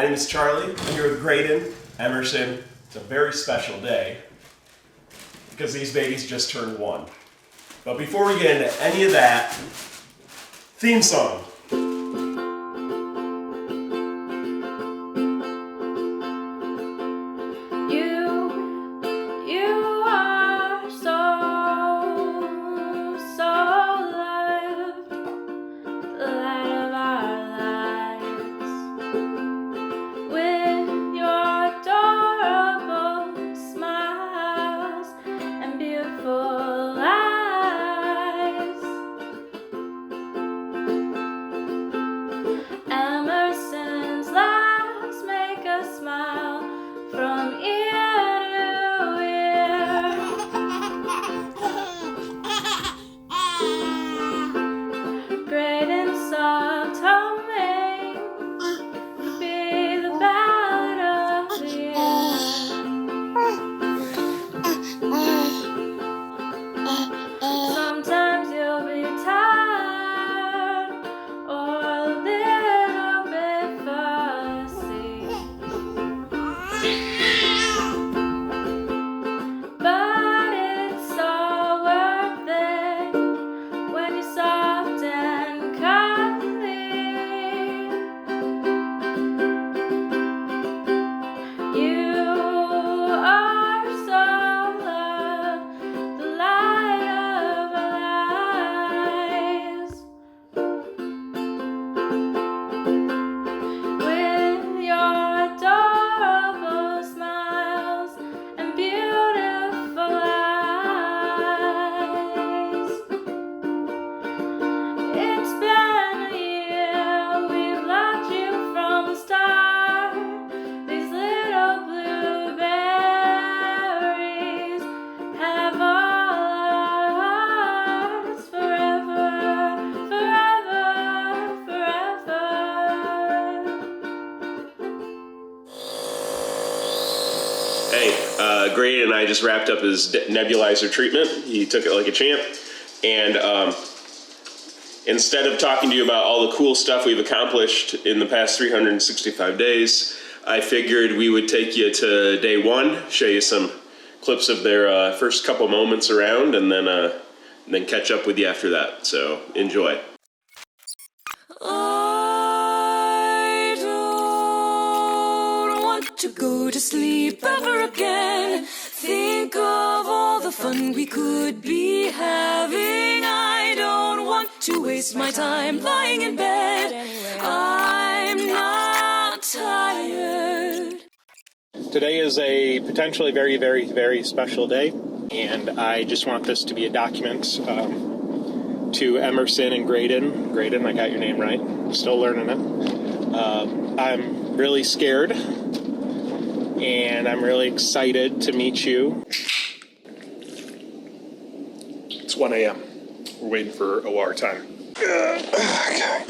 name is Charlie. I'm here with Graydon, Emerson. It's a very special day because these babies just turned 1. But before we get into any of that, theme song. Emerson's laughs make us smile from ear to ear. Graydon's soft humming could be the ballad of the year. Sometimes you'll be tired or a little bit fussy, but it's all worth it when you're soft and cuddly. You are so loved, the light of our lives. With your adorable smiles and beautiful eyes. It's been a year, we've loved you from the start. These little blueberries have all our hearts forever, forever, forever. Hey, Graydon and I just wrapped up his nebulizer treatment. He took it like a champ. And instead of talking to you about all the cool stuff we've accomplished in the past 365 days, I figured we would take you to day 1, show you some clips of their first couple moments around, and then catch up with you after that. So enjoy. I don't want to go to sleep ever again. Think of all the fun we could be having. I don't want to waste my time lying in bed. I'm not tired. Today is a potentially very, very, very special day, and I just want this to be a document to Emerson and Graydon. Graydon, I got your name right. I'm still learning it. I'm really scared, and I'm really excited to meet you. It's 1 a.m. We're waiting for OR time. Okay.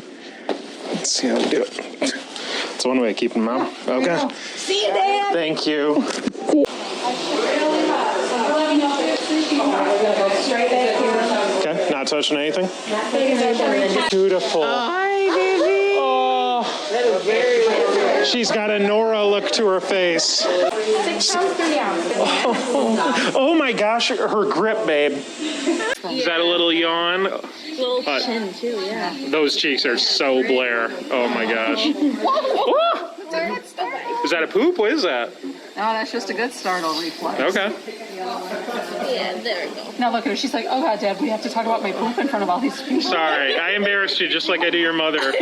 Let's see how we do it. It's one way of keeping them out. Okay. See you, Dad. Thank you. Okay, not touching anything? Beautiful. Hi, baby. Oh, she's got a Nora look to her face. 6 pounds, 3 ounces. Oh my gosh, her grip, babe. Is that a little yawn? Little chin, too, yeah. Those cheeks are so Blair. Oh my gosh. Is that a poop? What is that? No, that's just a good startle reflex. Okay. Yeah, there we go. Now look at her. She's like, oh God, Dad, we have to talk about my poop in front of all these people. Sorry, I embarrassed you just like I do your mother.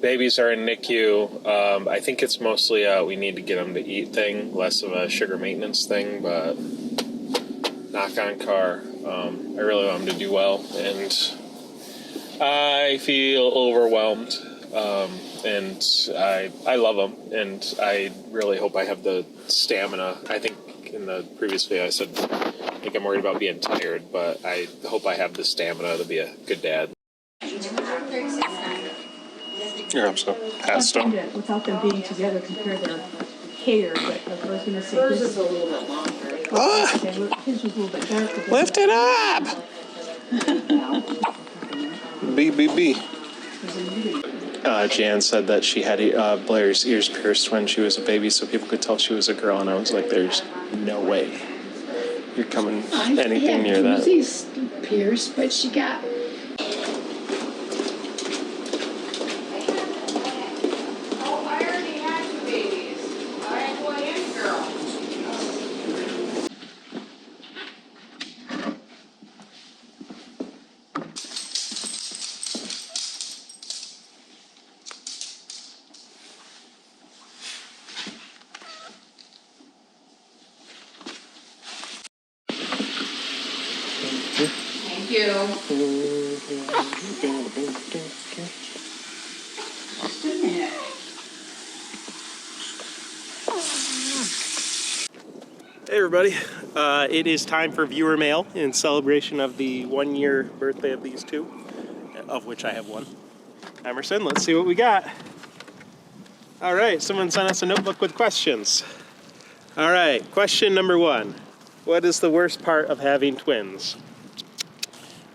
Babies are in NICU. I think it's mostly we need to get them to eat thing, less of a sugar maintenance thing, but knock on car. I really want them to do well, and I feel overwhelmed. And I love them, and I really hope I have the stamina. I think in the previous video I said I think I'm worried about being tired, but I hope I have the stamina to be a good dad. Here, I'm so passed up. Without them being together, compare their hair, but I was going to say his is a little bit longer. His was a little bit darker. Lift it up! BBB. Jan said that she had Blair's ears pierced when she was a baby, so people could tell she was a girl, and I was like, "There's no way you're coming anything near that." Susie's pierced, but she got. Thank you. Just a minute. Hey everybody, it is time for viewer mail in celebration of the 1-year birthday of these two, of which I have one. Emerson, let's see what we got. All right, someone sent us a notebook with questions. All right, question number 1. What is the worst part of having twins?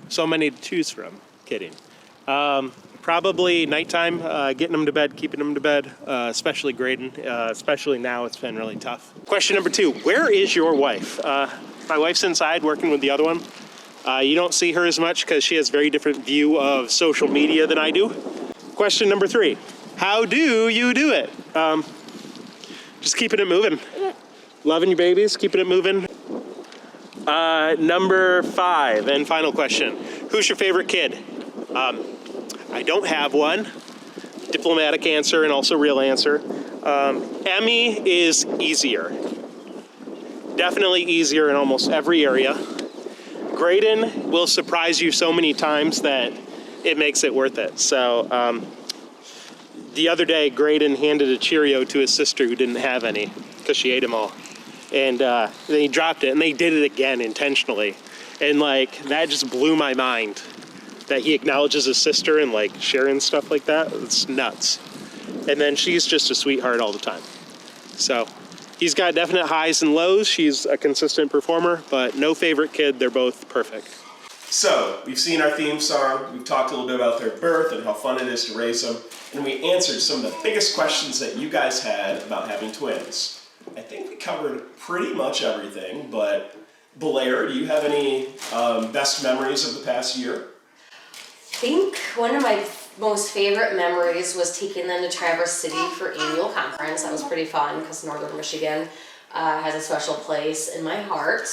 So many to choose from. Kidding. Probably nighttime, getting them to bed, keeping them to bed, especially Graydon. Especially now, it's been really tough. Question number 2, where is your wife? My wife's inside working with the other one. You don't see her as much because she has a very different view of social media than I do. Question number 3, how do you do it? Just keeping it moving. Loving your babies, keeping it moving. Number 5 and final question, who's your favorite kid? I don't have one. Diplomatic answer and also real answer. Emmy is easier. Definitely easier in almost every area. Graydon will surprise you so many times that it makes it worth it. So the other day, Graydon handed a Cheerio to his sister who didn't have any because she ate them all. And then he dropped it and they did it again intentionally. And like, that just blew my mind. That he acknowledges his sister and like sharing stuff like that. It's nuts. And then she's just a sweetheart all the time. So he's got definite highs and lows. She's a consistent performer, but no favorite kid. They're both perfect. So, we've seen our theme song, we've talked a little bit about their birth and how fun it is to raise them, and we answered some of the biggest questions that you guys had about having twins. I think we covered pretty much everything, but Blair, do you have any best memories of the past year? I think one of my most favorite memories was taking them to Traverse City for annual conference. That was pretty fun because Northern Michigan has a special place in my heart.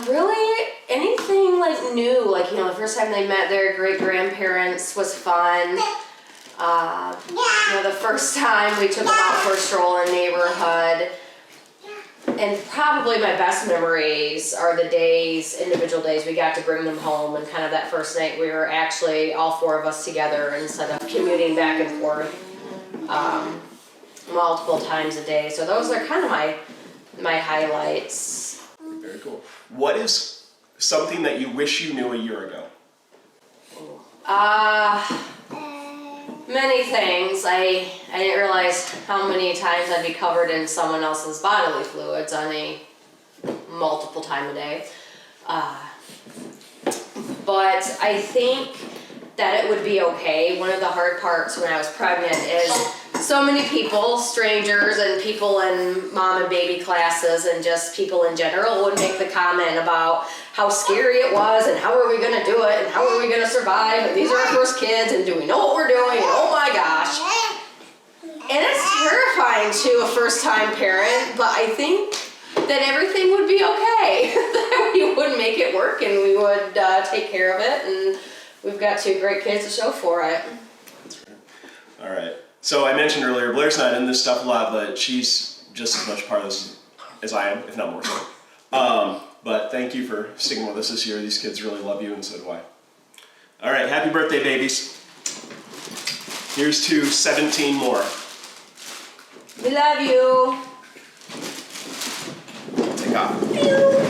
Really anything like new, like, you know, the first time they met their great-grandparents was fun. You know, the first time we took them out for a stroll in the neighborhood. And probably my best memories are the days, individual days, we got to bring them home, and kind of that first night we were actually all 4 of us together instead of commuting back and forth multiple times a day. So those are kind of my highlights. Very cool. What is something that you wish you knew a year ago? Many things. I didn't realize how many times I'd be covered in someone else's bodily fluids on a multiple time a day. But I think that it would be okay. One of the hard parts when I was pregnant is so many people, strangers and people in mom and baby classes and just people in general would make the comment about how scary it was and how are we going to do it and how are we going to survive and these are our first kids and do we know what we're doing and oh my gosh. And it's terrifying to a first-time parent, but I think that everything would be okay. That we would make it work and we would take care of it, and we've got 2 great kids to show for it. That's right. All right. So I mentioned earlier, Blair's not in this stuff a lot, but she's just as much part of this as I am, if not more so. But thank you for sticking with us this year. These kids really love you, and so do I. All right, happy birthday, babies. Here's to 17 more. We love you. Take off.